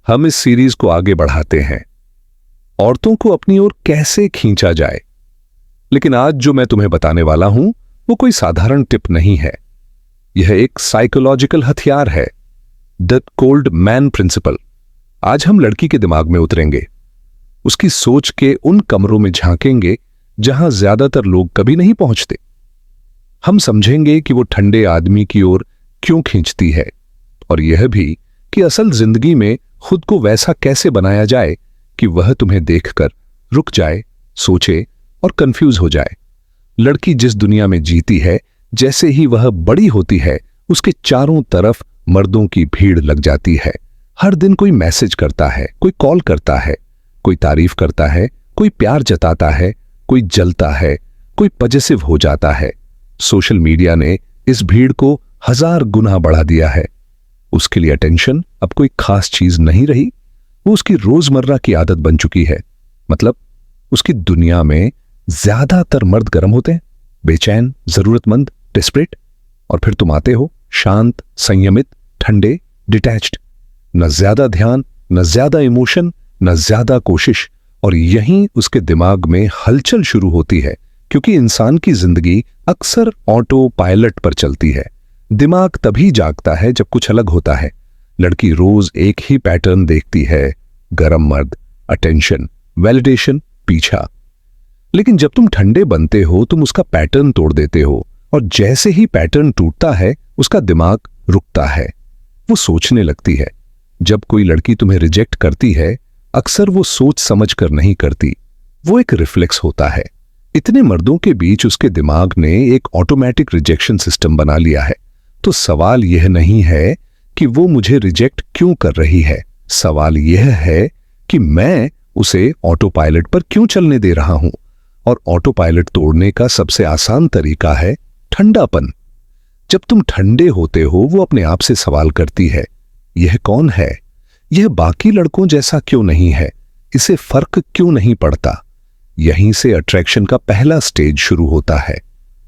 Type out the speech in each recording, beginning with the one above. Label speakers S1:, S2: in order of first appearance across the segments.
S1: हम इस सीरीज को आगे बढ़ाते हैं, औरतों को अपनी ओर कैसे खींचा जाए। लेकिन आज जो मैं तुम्हें बताने वाला हूं वो कोई साधारण टिप नहीं है। यह एक साइकोलॉजिकल हथियार है, द कोल्ड मैन प्रिंसिपल। आज हम लड़की के दिमाग में उतरेंगे, उसकी सोच के उन कमरों में झांकेंगे जहां ज्यादातर लोग कभी नहीं पहुंचते। हम समझेंगे कि वो ठंडे आदमी की ओर क्यों खींचती है, और यह भी कि असल जिंदगी में खुद को वैसा कैसे बनाया जाए कि वह तुम्हें देखकर रुक जाए, सोचे और कंफ्यूज हो जाए। लड़की जिस दुनिया में जीती है, जैसे ही वह बड़ी होती है उसके चारों तरफ मर्दों की भीड़ लग जाती है। हर दिन कोई मैसेज करता है, कोई कॉल करता है, कोई तारीफ करता है, कोई प्यार जताता है, कोई जलता है, कोई पॉजिटिव हो जाता है। सोशल मीडिया ने इस भीड़ को 1000 गुना बढ़ा दिया है। उसके लिए अटेंशन अब कोई खास चीज नहीं रही, वो उसकी रोजमर्रा की आदत बन चुकी है। मतलब उसकी दुनिया में ज्यादातर मर्द गर्म होते हैं, बेचैन, जरूरतमंद, डेस्परेट, और फिर तुम आते हो शांत, संयमित, ठंडे, डिटैच्ड। न ज्यादा ध्यान, न ज्यादा इमोशन, न ज्यादा कोशिश। और यहीं उसके दिमाग में हलचल शुरू होती है, क्योंकि इंसान की जिंदगी अक्सर ऑटो पायलट पर चलती है। दिमाग तभी जागता है जब कुछ अलग होता है। लड़की रोज एक ही पैटर्न देखती है, गरम मर्द, अटेंशन, वैलिडेशन, पीछा। लेकिन जब तुम ठंडे बनते हो तुम उसका पैटर्न तोड़ देते हो, और जैसे ही पैटर्न टूटता है उसका दिमाग रुकता है। वो सोचने लगती है। जब कोई लड़की तुम्हें रिजेक्ट करती है, अक्सर वो सोच समझ कर नहीं करती, वो एक रिफ्लेक्स होता है। इतने मर्दों के बीच उसके दिमाग ने एक ऑटोमेटिक रिजेक्शन सिस्टम बना लिया है। तो सवाल यह नहीं है कि वो मुझे रिजेक्ट क्यों कर रही है, सवाल यह है कि मैं उसे ऑटो पायलट पर क्यों चलने दे रहा हूं। और ऑटो पायलट तोड़ने का सबसे आसान तरीका है ठंडापन। जब तुम ठंडे होते हो वो अपने आप से सवाल करती है, यह कौन है, यह बाकी लड़कों जैसा क्यों नहीं है, इसे फर्क क्यों नहीं पड़ता। यहीं से अट्रैक्शन का पहला स्टेज शुरू होता है।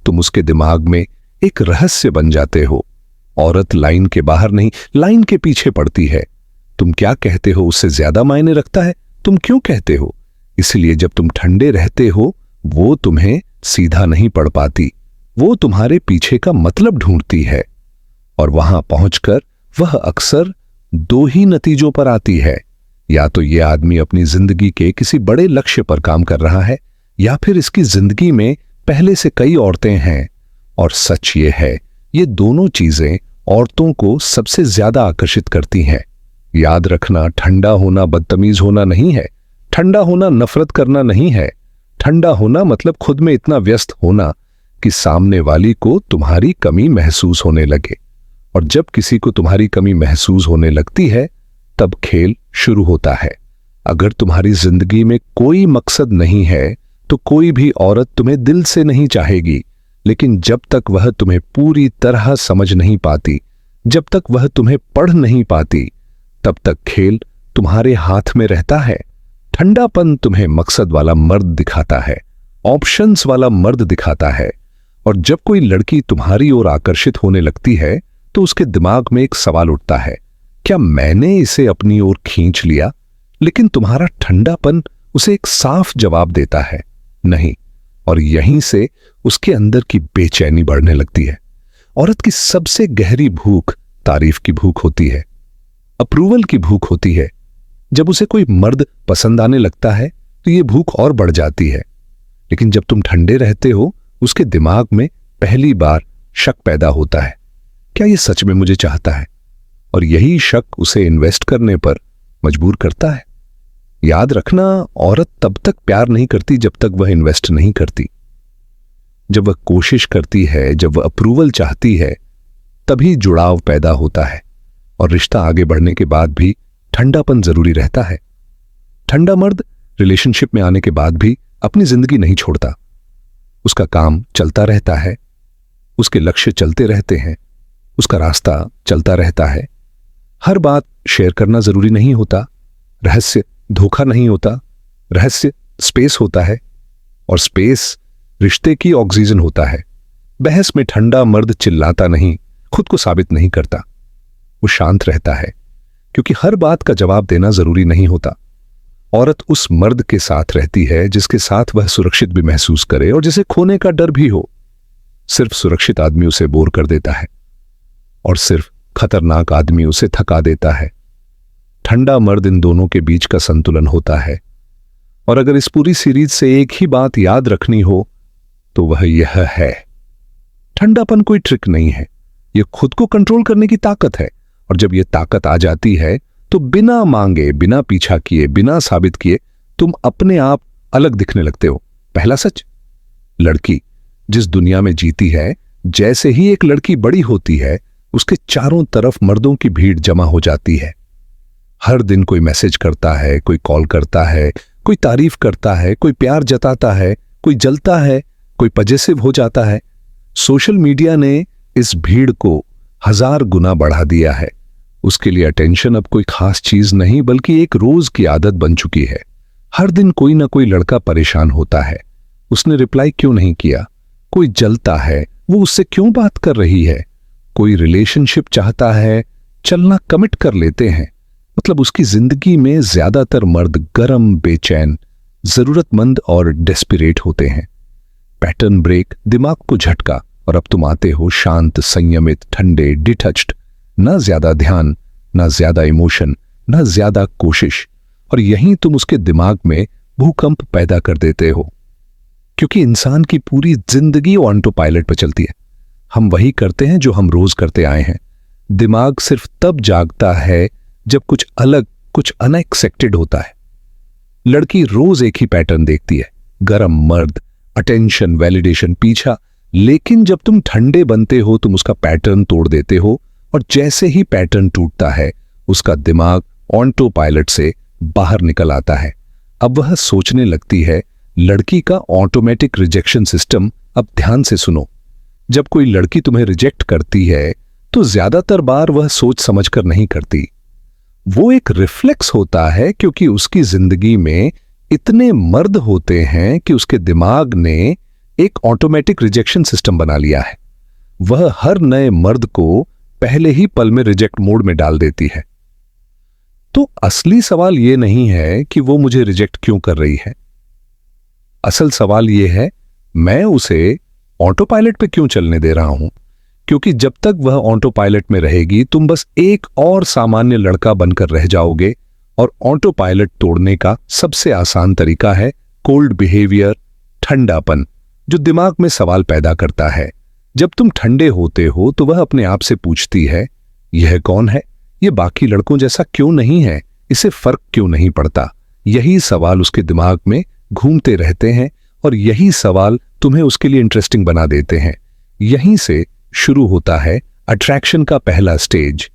S1: तुम उसके दिमाग में एक रहस्य बन जाते हो। औरत लाइन के बाहर नहीं, लाइन के पीछे पड़ती है। तुम क्या कहते हो उससे ज्यादा मायने रखता है तुम क्यों कहते हो। इसलिए जब तुम ठंडे रहते हो वो तुम्हें सीधा नहीं पढ़ पाती, वो तुम्हारे पीछे का मतलब ढूंढती है। और वहां पहुंचकर वह अक्सर 2 ही नतीजों पर आती है। या तो ये आदमी अपनी जिंदगी के किसी बड़े लक्ष्य पर काम कर रहा है, या फिर इसकी जिंदगी में पहले से कई औरतें हैं। और सच ये है, ये दोनों चीजें औरतों को सबसे ज्यादा आकर्षित करती हैं। याद रखना, ठंडा होना बदतमीज होना नहीं है, ठंडा होना नफरत करना नहीं है। ठंडा होना मतलब खुद में इतना व्यस्त होना कि सामने वाली को तुम्हारी कमी महसूस होने लगे। और जब किसी को तुम्हारी कमी महसूस होने लगती है तब खेल शुरू होता है। अगर तुम्हारी जिंदगी में कोई मकसद नहीं है तो कोई भी औरत तुम्हें दिल से नहीं चाहेगी। लेकिन जब तक वह तुम्हें पूरी तरह समझ नहीं पाती, जब तक वह तुम्हें पढ़ नहीं पाती, तब तक खेल तुम्हारे हाथ में रहता है। ठंडापन तुम्हें मकसद वाला मर्द दिखाता है, ऑप्शंस वाला मर्द दिखाता है। और जब कोई लड़की तुम्हारी ओर आकर्षित होने लगती है तो उसके दिमाग में एक सवाल उठता है, क्या मैंने इसे अपनी ओर खींच लिया। लेकिन तुम्हारा ठंडापन उसे एक साफ जवाब देता है, नहीं। और यहीं से उसके अंदर की बेचैनी बढ़ने लगती है। औरत की सबसे गहरी भूख तारीफ की भूख होती है, अप्रूवल की भूख होती है। जब उसे कोई मर्द पसंद आने लगता है तो यह भूख और बढ़ जाती है। लेकिन जब तुम ठंडे रहते हो उसके दिमाग में पहली बार शक पैदा होता है, क्या यह सच में मुझे चाहता है। और यही शक उसे इन्वेस्ट करने पर मजबूर करता है। याद रखना, औरत तब तक प्यार नहीं करती जब तक वह इन्वेस्ट नहीं करती। जब वह कोशिश करती है, जब वह अप्रूवल चाहती है, तभी जुड़ाव पैदा होता है। और रिश्ता आगे बढ़ने के बाद भी ठंडापन जरूरी रहता है। ठंडा मर्द रिलेशनशिप में आने के बाद भी अपनी जिंदगी नहीं छोड़ता। उसका काम चलता रहता है, उसके लक्ष्य चलते रहते हैं, उसका रास्ता चलता रहता है। हर बात शेयर करना जरूरी नहीं होता, रहस्य धोखा नहीं होता, रहस्य स्पेस होता है, और स्पेस रिश्ते की ऑक्सीजन होता है। बहस में ठंडा मर्द चिल्लाता नहीं, खुद को साबित नहीं करता, वो शांत रहता है। क्योंकि हर बात का जवाब देना जरूरी नहीं होता। औरत उस मर्द के साथ रहती है जिसके साथ वह सुरक्षित भी महसूस करे और जिसे खोने का डर भी हो। सिर्फ सुरक्षित आदमी उसे बोर कर देता है और सिर्फ खतरनाक आदमी उसे थका देता है। ठंडा मर्द इन दोनों के बीच का संतुलन होता है। और अगर इस पूरी सीरीज से एक ही बात याद रखनी हो तो वह यह है, ठंडापन कोई ट्रिक नहीं है, यह खुद को कंट्रोल करने की ताकत है। और जब यह ताकत आ जाती है तो बिना मांगे, बिना पीछा किए, बिना साबित किए तुम अपने आप अलग दिखने लगते हो। पहला सच, लड़की जिस दुनिया में जीती है, जैसे ही एक लड़की बड़ी होती है उसके चारों तरफ मर्दों की भीड़ जमा हो जाती है। हर दिन कोई मैसेज करता है, कोई कॉल करता है, कोई तारीफ करता है, कोई प्यार जताता है, कोई जलता है, कोई पजेसिव हो जाता है। सोशल मीडिया ने इस भीड़ को 1000 गुना बढ़ा दिया है। उसके लिए अटेंशन अब कोई खास चीज नहीं बल्कि एक रोज की आदत बन चुकी है। हर दिन कोई ना कोई लड़का परेशान होता है, उसने रिप्लाई क्यों नहीं किया, कोई जलता है, वो उससे क्यों बात कर रही है, कोई रिलेशनशिप चाहता है, चलना कमिट कर लेते हैं। मतलब उसकी जिंदगी में ज्यादातर मर्द गरम, बेचैन, जरूरतमंद और डेस्परेट होते हैं। पैटर्न ब्रेक, दिमाग को झटका, और अब तुम आते हो शांत, संयमित, ठंडे, डिटच्ड। ना ज्यादा ध्यान, ना ज्यादा इमोशन, ना ज्यादा कोशिश। और यहीं तुम उसके दिमाग में भूकंप पैदा कर देते हो। क्योंकि इंसान की पूरी जिंदगी ऑटो पायलट पर चलती है। हम वही करते हैं जो हम रोज करते आए हैं। दिमाग सिर्फ तब जागता है जब कुछ अलग, कुछ अनएक्सपेक्टेड होता है। लड़की रोज एक ही पैटर्न देखती है, गरम मर्द, अटेंशन, वैलिडेशन, पीछा। लेकिन जब तुम ठंडे बनते हो तुम उसका पैटर्न तोड़ देते हो, और जैसे ही पैटर्न टूटता है उसका दिमाग ऑटो पायलट से बाहर निकल आता है। अब वह सोचने लगती है। लड़की का ऑटोमेटिक रिजेक्शन सिस्टम। अब ध्यान से सुनो, जब कोई लड़की तुम्हें रिजेक्ट करती है तो ज्यादातर बार वह सोच समझकर नहीं करती, वो एक रिफ्लेक्स होता है, क्योंकि उसकी जिंदगी में इतने मर्द होते हैं कि उसके दिमाग ने एक ऑटोमेटिक रिजेक्शन सिस्टम बना लिया है। वह हर नए मर्द को पहले ही पल में रिजेक्ट मोड में डाल देती है। तो असली सवाल यह नहीं है कि वो मुझे रिजेक्ट क्यों कर रही है। असल सवाल यह है, मैं उसे ऑटो पायलट पे क्यों चलने दे रहा हूं। क्योंकि जब तक वह ऑटो पायलट में रहेगी तुम बस एक और सामान्य लड़का बनकर रह जाओगे। और ऑटो पायलट तोड़ने का सबसे आसान तरीका है कोल्ड बिहेवियर, ठंडापन, जो दिमाग में सवाल पैदा करता है। जब तुम ठंडे होते हो तो वह अपने आप से पूछती है, यह कौन है, यह बाकी लड़कों जैसा क्यों नहीं है, इसे फर्क क्यों नहीं पड़ता। यही सवाल उसके दिमाग में घूमते रहते हैं और यही सवाल तुम्हें उसके लिए इंटरेस्टिंग बना देते हैं। यहीं से शुरू होता है अट्रैक्शन का पहला स्टेज।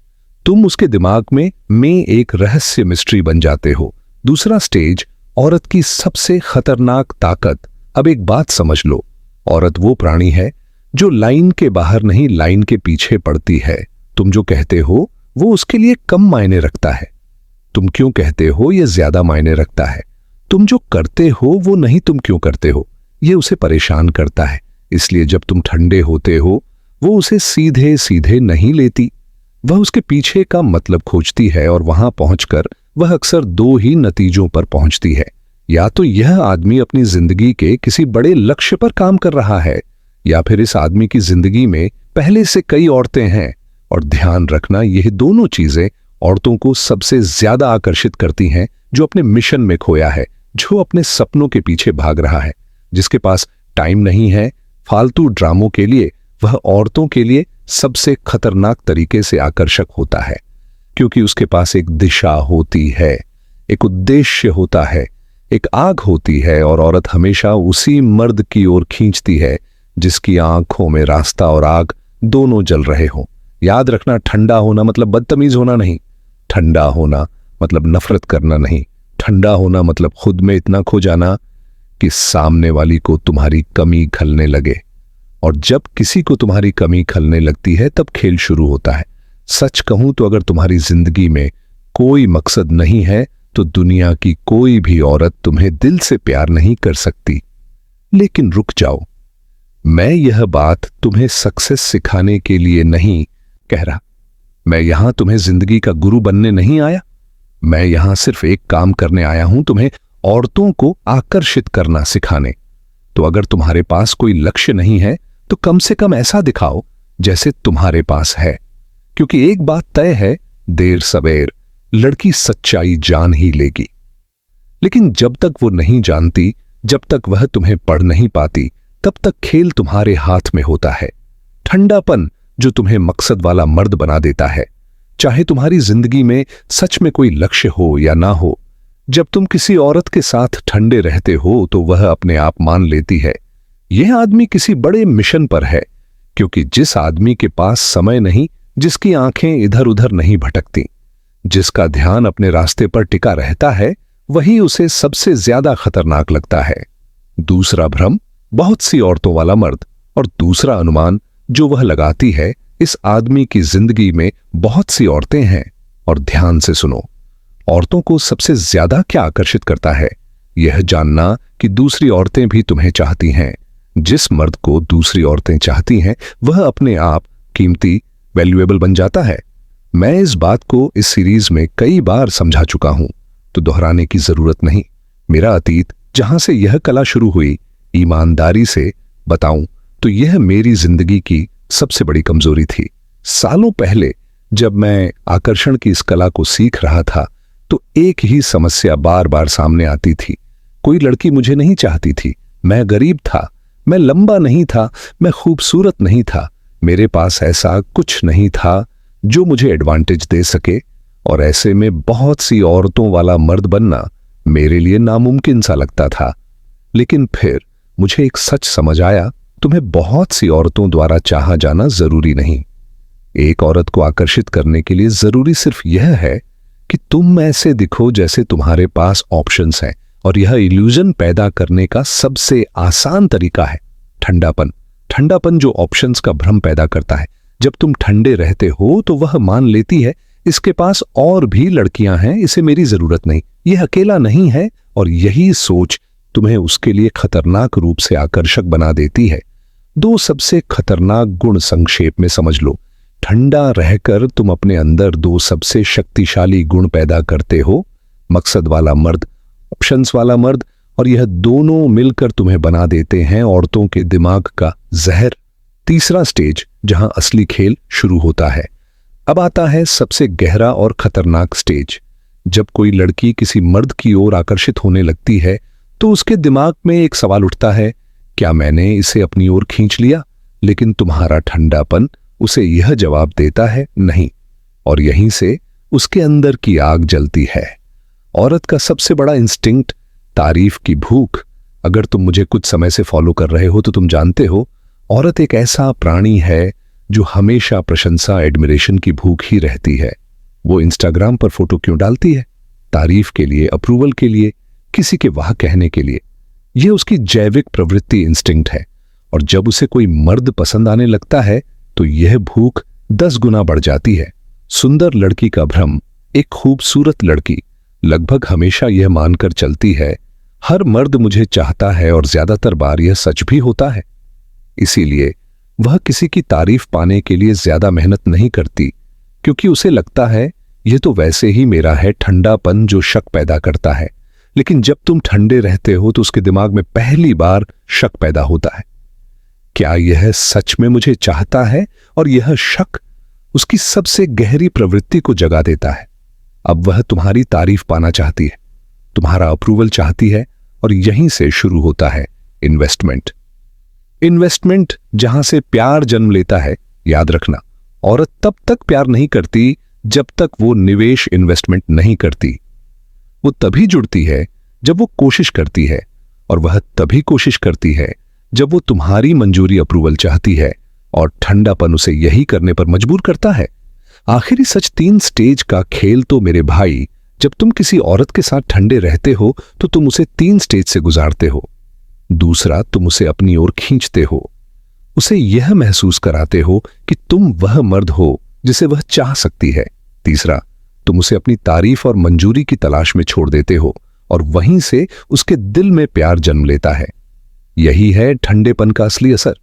S1: तुम उसके दिमाग में एक रहस्य मिस्ट्री बन जाते हो। दूसरा स्टेज, औरत की सबसे खतरनाक ताकत। अब एक बात समझ लो, औरत वो प्राणी है जो लाइन के बाहर नहीं, लाइन के पीछे पड़ती है। तुम जो कहते हो वो उसके लिए कम मायने रखता है। तुम क्यों कहते हो ये ज्यादा मायने रखता है। तुम जो करते हो वो नहीं तुम क्यों करते हो, ये उसे परेशान करता है। इसलिए जब तुम ठंडे होते हो वो उसे सीधे सीधे नहीं लेती, वह उसके पीछे का मतलब खोजती है। और वहां पहुंचकर वह अक्सर दो ही नतीजों पर पहुंचती है। या तो यह आदमी अपनी जिंदगी के किसी बड़े लक्ष्य पर काम कर रहा है, या फिर इस आदमी की जिंदगी में पहले से कई औरतें हैं। और ध्यान रखना, यह दोनों चीजें औरतों को सबसे ज्यादा आकर्षित करती हैं जो अपने मिशन में खोया है, जो अपने सपनों के पीछे भाग रहा है। जिसके पास टाइम नहीं है फालतू ड्रामों के लिए, वह औरतों के लिए सबसे खतरनाक तरीके से आकर्षक होता है। क्योंकि उसके पास एक दिशा होती है, एक उद्देश्य होता है, एक आग होती है। और औरत हमेशा उसी मर्द की ओर खींचती है जिसकी आंखों में रास्ता और आग दोनों जल रहे हों। याद रखना, ठंडा होना मतलब बदतमीज होना नहीं, ठंडा होना मतलब नफरत करना नहीं, ठंडा होना मतलब खुद में इतना खो जाना कि सामने वाली को तुम्हारी कमी खलने लगे। और जब किसी को तुम्हारी कमी खलने लगती है तब खेल शुरू होता है। सच कहूं तो अगर तुम्हारी जिंदगी में कोई मकसद नहीं है तो दुनिया की कोई भी औरत तुम्हें दिल से प्यार नहीं कर सकती। लेकिन रुक जाओ, मैं यह बात तुम्हें सक्सेस सिखाने के लिए नहीं कह रहा, मैं यहां तुम्हें जिंदगी का गुरु बनने नहीं आया। मैं यहां सिर्फ एक काम करने आया हूं, तुम्हें औरतों को आकर्षित करना सिखाने। तो अगर तुम्हारे पास कोई लक्ष्य नहीं है तो कम से कम ऐसा दिखाओ जैसे तुम्हारे पास है, क्योंकि एक बात तय है, देर सवेर लड़की सच्चाई जान ही लेगी। लेकिन जब तक वो नहीं जानती, जब तक वह तुम्हें पढ़ नहीं पाती, तब तक खेल तुम्हारे हाथ में होता है। ठंडापन जो तुम्हें मकसद वाला मर्द बना देता है। चाहे तुम्हारी जिंदगी में सच में कोई लक्ष्य हो या ना हो, जब तुम किसी औरत के साथ ठंडे रहते हो तो वह अपने आप मान लेती है यह आदमी किसी बड़े मिशन पर है। क्योंकि जिस आदमी के पास समय नहीं, जिसकी आंखें इधर उधर नहीं भटकती, जिसका ध्यान अपने रास्ते पर टिका रहता है, वही उसे सबसे ज्यादा खतरनाक लगता है। दूसरा भ्रम, बहुत सी औरतों वाला मर्द। और दूसरा अनुमान जो वह लगाती है, इस आदमी की जिंदगी में बहुत सी औरतें हैं। और ध्यान से सुनो, औरतों को सबसे ज्यादा क्या आकर्षित करता है? यह जानना कि दूसरी औरतें भी तुम्हें चाहती हैं। जिस मर्द को दूसरी औरतें चाहती हैं, वह अपने आप कीमती, वैल्यूएबल बन जाता है। मैं इस बात को इस सीरीज में कई बार समझा चुका हूं, तो दोहराने की जरूरत नहीं। मेरा अतीत, जहां से यह कला शुरू हुई, ईमानदारी से बताऊं तो यह मेरी जिंदगी की सबसे बड़ी कमजोरी थी। सालों पहले जब मैं आकर्षण की इस कला को सीख रहा था, तो एक ही समस्या बार बार सामने आती थी। कोई लड़की मुझे नहीं चाहती थी। मैं गरीब था, मैं लंबा नहीं था, मैं खूबसूरत नहीं था, मेरे पास ऐसा कुछ नहीं था जो मुझे एडवांटेज दे सके। और ऐसे में बहुत सी औरतों वाला मर्द बनना मेरे लिए नामुमकिन सा लगता था। लेकिन फिर मुझे एक सच समझ आया, तुम्हें बहुत सी औरतों द्वारा चाहा जाना जरूरी नहीं। एक औरत को आकर्षित करने के लिए जरूरी सिर्फ यह है कि तुम ऐसे दिखो जैसे तुम्हारे पास ऑप्शंस हैं। और यह इल्यूजन पैदा करने का सबसे आसान तरीका है ठंडापन। ठंडापन जो ऑप्शंस का भ्रम पैदा करता है। जब तुम ठंडे रहते हो तो वह मान लेती है इसके पास और भी लड़कियां हैं, इसे मेरी जरूरत नहीं, यह अकेला नहीं है। और यही सोच तुम्हें उसके लिए खतरनाक रूप से आकर्षक बना देती है। दो सबसे खतरनाक गुण संक्षेप में समझ लो। ठंडा रहकर तुम अपने अंदर दो सबसे शक्तिशाली गुण पैदा करते हो, मकसद वाला मर्द, ऑप्शंस वाला मर्द। और यह दोनों मिलकर तुम्हें बना देते हैं औरतों के दिमाग का जहर। तीसरा स्टेज, जहां असली खेल शुरू होता है। अब आता है सबसे गहरा और खतरनाक स्टेज। जब कोई लड़की किसी मर्द की ओर आकर्षित होने लगती है तो उसके दिमाग में एक सवाल उठता है, क्या मैंने इसे अपनी ओर खींच लिया? लेकिन तुम्हारा ठंडापन उसे यह जवाब देता है, नहीं। और यहीं से उसके अंदर की आग जलती है। औरत का सबसे बड़ा इंस्टिंक्ट, तारीफ की भूख। अगर तुम मुझे कुछ समय से फॉलो कर रहे हो तो तुम जानते हो, औरत एक ऐसा प्राणी है जो हमेशा प्रशंसा, एडमिरेशन की भूख ही रहती है। वो इंस्टाग्राम पर फोटो क्यों डालती है? तारीफ के लिए, अप्रूवल के लिए, किसी के वाह कहने के लिए। यह उसकी जैविक प्रवृत्ति, इंस्टिंक्ट है। और जब उसे कोई मर्द पसंद आने लगता है तो यह भूख 10 गुना बढ़ जाती है। सुंदर लड़की का भ्रम। एक खूबसूरत लड़की लगभग हमेशा यह मानकर चलती है, हर मर्द मुझे चाहता है, और ज्यादातर बार यह सच भी होता है। इसीलिए वह किसी की तारीफ पाने के लिए ज्यादा मेहनत नहीं करती, क्योंकि उसे लगता है यह तो वैसे ही मेरा है। ठंडापन जो शक पैदा करता है। लेकिन जब तुम ठंडे रहते हो तो उसके दिमाग में पहली बार शक पैदा होता है, क्या यह सच में मुझे चाहता है? और यह शक उसकी सबसे गहरी प्रवृत्ति को जगा देता है। अब वह तुम्हारी तारीफ पाना चाहती है, तुम्हारा अप्रूवल चाहती है। और यहीं से शुरू होता है इन्वेस्टमेंट। इन्वेस्टमेंट जहां से प्यार जन्म लेता है। याद रखना, औरत तब तक प्यार नहीं करती जब तक वो निवेश, इन्वेस्टमेंट नहीं करती। वो तभी जुड़ती है जब वो कोशिश करती है। और वह तभी कोशिश करती है जब वो तुम्हारी मंजूरी, अप्रूवल चाहती है। और ठंडापन उसे यही करने पर मजबूर करता है। आखिरी सच, 3 स्टेज का खेल तो मेरे भाई, जब तुम किसी औरत के साथ ठंडे रहते हो तो तुम उसे 3 स्टेज से गुजारते हो। दूसरा, तुम उसे अपनी ओर खींचते हो, उसे यह महसूस कराते हो कि तुम वह मर्द हो जिसे वह चाह सकती है। तीसरा, तुम उसे अपनी तारीफ और मंजूरी की तलाश में छोड़ देते हो, और वहीं से उसके दिल में प्यार जन्म लेता है। यही है ठंडेपन का असली असर।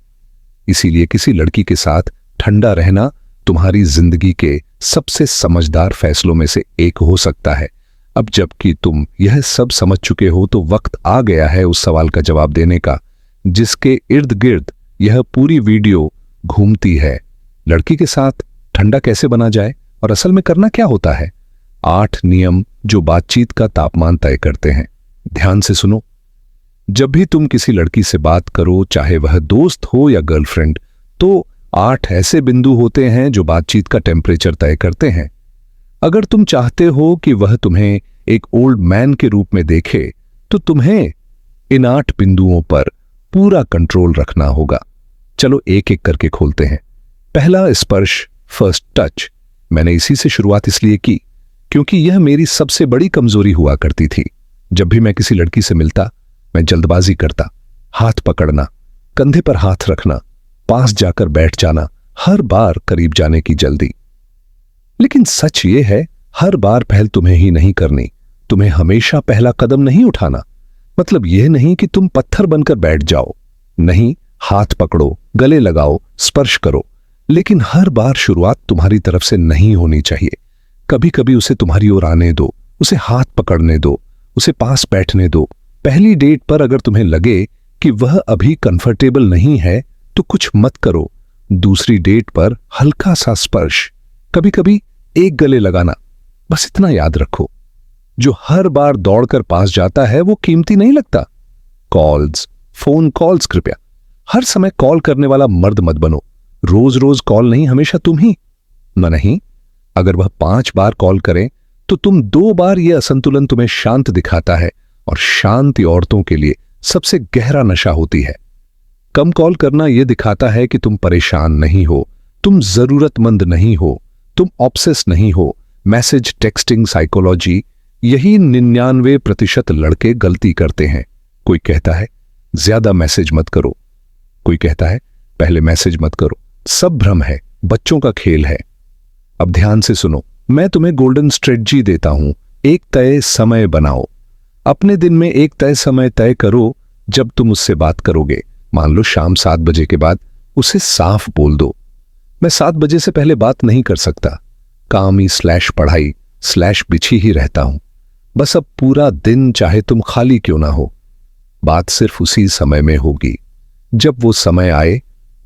S1: इसीलिए किसी लड़की के साथ ठंडा रहना तुम्हारी जिंदगी के सबसे समझदार फैसलों में से एक हो सकता है। अब जबकि तुम यह सब समझ चुके हो तो वक्त आ गया है उस सवाल का जवाब देने का जिसके इर्द गिर्द यह पूरी वीडियो घूमती है। लड़की के साथ ठंडा कैसे बना जाए और असल में करना क्या होता है। 8 नियम जो बातचीत का तापमान तय करते हैं। ध्यान से सुनो। जब भी तुम किसी लड़की से बात करो, चाहे वह दोस्त हो या गर्लफ्रेंड, तो 8 ऐसे बिंदु होते हैं जो बातचीत का टेम्परेचर तय करते हैं। अगर तुम चाहते हो कि वह तुम्हें एक ओल्ड मैन के रूप में देखे तो तुम्हें इन 8 बिंदुओं पर पूरा कंट्रोल रखना होगा। चलो एक एक करके खोलते हैं। पहला, स्पर्श, फर्स्ट टच। मैंने इसी से शुरुआत इसलिए की क्योंकि यह मेरी सबसे बड़ी कमजोरी हुआ करती थी। जब भी मैं किसी लड़की से मिलता, मैं जल्दबाजी करता। हाथ पकड़ना, कंधे पर हाथ रखना, पास जाकर बैठ जाना, हर बार करीब जाने की जल्दी। लेकिन सच ये है, हर बार पहल तुम्हें ही नहीं करनी। तुम्हें हमेशा पहला कदम नहीं उठाना। मतलब यह नहीं कि तुम पत्थर बनकर बैठ जाओ। नहीं, हाथ पकड़ो, गले लगाओ, स्पर्श करो, लेकिन हर बार शुरुआत तुम्हारी तरफ से नहीं होनी चाहिए। कभी कभी उसे तुम्हारी ओर आने दो, उसे हाथ पकड़ने दो, उसे पास बैठने दो। पहली डेट पर अगर तुम्हें लगे कि वह अभी कंफर्टेबल नहीं है तो कुछ मत करो। दूसरी डेट पर हल्का सा स्पर्श, कभी कभी एक गले लगाना। बस इतना याद रखो, जो हर बार दौड़कर पास जाता है वो कीमती नहीं लगता। कॉल्स, फोन कॉल्स, कृपया हर समय कॉल करने वाला मर्द मत बनो। रोज रोज कॉल नहीं, हमेशा तुम ही। नहीं, अगर वह 5 बार कॉल करें तो तुम 2 बार यह असंतुलन तुम्हें शांत दिखाता है, और शांति औरतों के लिए सबसे गहरा नशा होती है। कम कॉल करना यह दिखाता है कि तुम परेशान नहीं हो, तुम जरूरतमंद नहीं हो, तुम ऑब्सेस नहीं हो। मैसेज टेक्सटिंग साइकोलॉजी, यही 99% लड़के गलती करते हैं। कोई कहता है ज्यादा मैसेज मत करो, कोई कहता है पहले मैसेज मत करो। सब भ्रम है, बच्चों का खेल है। अब ध्यान से सुनो, मैं तुम्हें गोल्डन स्ट्रेटजी देता हूं। एक तय समय बनाओ। अपने दिन में एक तय समय तय करो जब तुम उससे बात करोगे। मान लो शाम 7 बजे के बाद उसे साफ बोल दो, मैं 7 बजे से पहले बात नहीं कर सकता। कामी / पढ़ाई / बिछी ही रहता हूं। बस अब पूरा दिन चाहे तुम खाली क्यों ना हो, बात सिर्फ उसी समय में होगी। जब वो समय आए,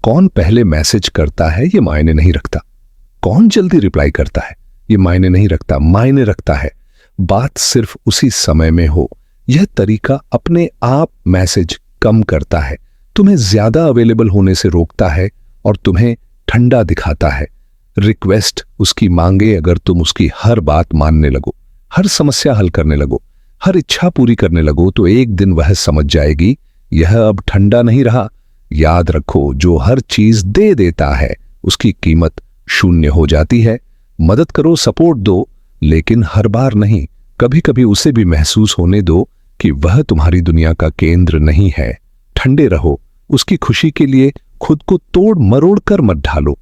S1: कौन पहले मैसेज करता है ये मायने नहीं रखता, कौन जल्दी रिप्लाई करता है ये मायने नहीं रखता। मायने रखता है बात सिर्फ उसी समय में हो। यह तरीका अपने आप मैसेज कम करता है, तुम्हें ज्यादा अवेलेबल होने से रोकता है और तुम्हें ठंडा दिखाता है। रिक्वेस्ट उसकी मांगे, अगर तुम उसकी हर बात मानने लगो, हर समस्या हल करने लगो, हर इच्छा पूरी करने लगो, तो एक दिन वह समझ जाएगी यह अब ठंडा नहीं रहा। याद रखो, जो हर चीज दे देता है उसकी कीमत शून्य हो जाती है। मदद करो, सपोर्ट दो, लेकिन हर बार नहीं। कभी कभी उसे भी महसूस होने दो कि वह तुम्हारी दुनिया का केंद्र नहीं है। ठंडे रहो, उसकी खुशी के लिए खुद को तोड़ मरोड़ कर मत ढालो।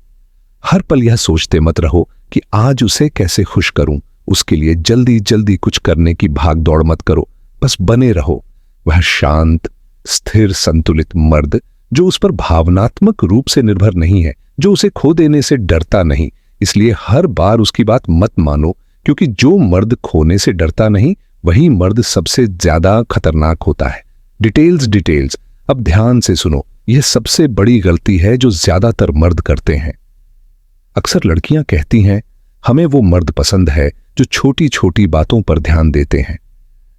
S1: हर पल यह सोचते मत रहो कि आज उसे कैसे खुश करूं। उसके लिए जल्दी जल्दी कुछ करने की भाग दौड़ मत करो, बस बने रहो। वह शांत, स्थिर, संतुलित मर्द जो उस पर भावनात्मक रूप से निर्भर नहीं है, जो उसे खो देने से डरता नहीं। इसलिए हर बार उसकी बात मत मानो, क्योंकि जो मर्द खोने से डरता नहीं वही मर्द सबसे ज्यादा खतरनाक होता है। डिटेल्स। अब ध्यान से सुनो, यह सबसे बड़ी गलती है जो ज्यादातर मर्द करते हैं। अक्सर लड़कियां कहती हैं हमें वो मर्द पसंद है जो छोटी छोटी बातों पर ध्यान देते हैं,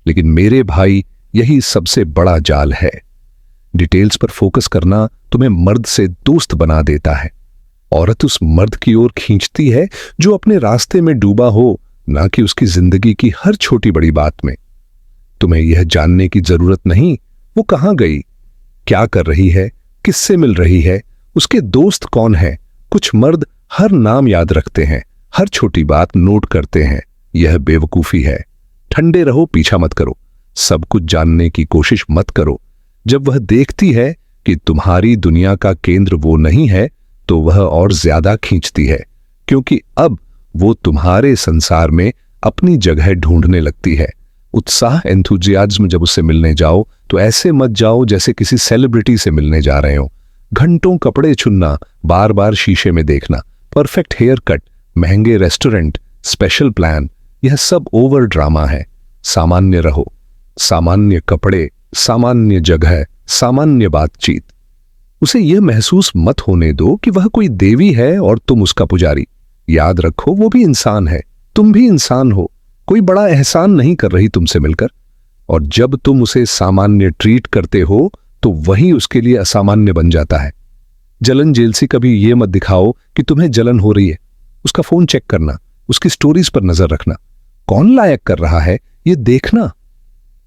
S1: लेकिन मेरे भाई यही सबसे बड़ा जाल है। डिटेल्स पर फोकस करना तुम्हें मर्द से दोस्त बना देता है। औरत उस मर्द की ओर खींचती है जो अपने रास्ते में डूबा हो, ना कि उसकी जिंदगी की हर छोटी बड़ी बात में। तुम्हें यह जानने की जरूरत नहीं वो कहां गई, क्या कर रही है, किससे मिल रही है, उसके दोस्त कौन है। कुछ मर्द हर नाम याद रखते हैं, हर छोटी बात नोट करते हैं। यह बेवकूफी है। ठंडे रहो, पीछा मत करो, सब कुछ जानने की कोशिश मत करो। जब वह देखती है कि तुम्हारी दुनिया का केंद्र वो नहीं है, तो वह और ज्यादा खींचती है, क्योंकि अब वो तुम्हारे संसार में अपनी जगह ढूंढने लगती है। उत्साह, एंथुजियाज्म जब उससे मिलने जाओ तो ऐसे मत जाओ जैसे किसी सेलिब्रिटी से मिलने जा रहे हो। घंटों कपड़े चुनना, बार बार शीशे में देखना, परफेक्ट हेयर कट, महंगे रेस्टोरेंट, स्पेशल प्लान, यह सब ओवर ड्रामा है। सामान्य रहो, सामान्य कपड़े, सामान्य जगह, सामान्य बातचीत। उसे यह महसूस मत होने दो कि वह कोई देवी है और तुम उसका पुजारी। याद रखो, वो भी इंसान है, तुम भी इंसान हो। कोई बड़ा एहसान नहीं कर रही तुमसे मिलकर। और जब तुम उसे सामान्य ट्रीट करते हो तो वही उसके लिए असामान्य बन जाता है। जलन जेलसी कभी यह मत दिखाओ कि तुम्हें जलन हो रही है। उसका फोन चेक करना, उसकी स्टोरीज पर नजर रखना, कौन लायक कर रहा है यह देखना,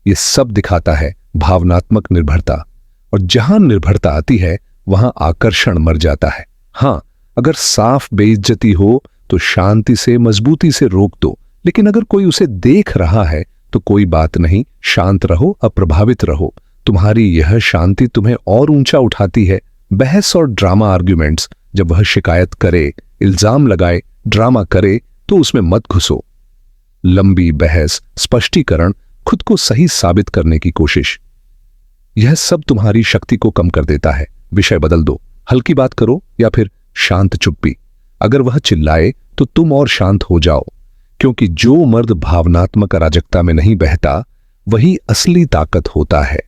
S1: यह सब दिखाता है भावनात्मक निर्भरता। और जहां निर्भरता आती है वहां आकर्षण मर जाता है। हां, अगर साफ बेइज्जती हो तो शांति से, मजबूती से रोक दो। लेकिन अगर कोई उसे देख रहा है तो कोई बात नहीं, शांत रहो, अप्रभावित रहो। तुम्हारी यह शांति तुम्हें और ऊंचा उठाती है। बहस और ड्रामा आर्ग्यूमेंट्स, जब वह शिकायत करे, इल्जाम लगाए, ड्रामा करे, तो उसमें मत घुसो। लंबी बहस, स्पष्टीकरण, खुद को सही साबित करने की कोशिश, यह सब तुम्हारी शक्ति को कम कर देता है। विषय बदल दो, हल्की बात करो या फिर शांत चुप्पी। अगर वह चिल्लाए तो तुम और शांत हो जाओ, क्योंकि जो मर्द भावनात्मक अराजकता में नहीं बहता वही असली ताकत होता है।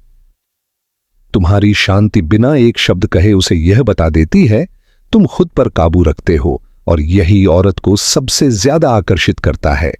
S1: तुम्हारी शांति बिना एक शब्द कहे उसे यह बता देती है तुम खुद पर काबू रखते हो, और यही औरत को सबसे ज्यादा आकर्षित करता है।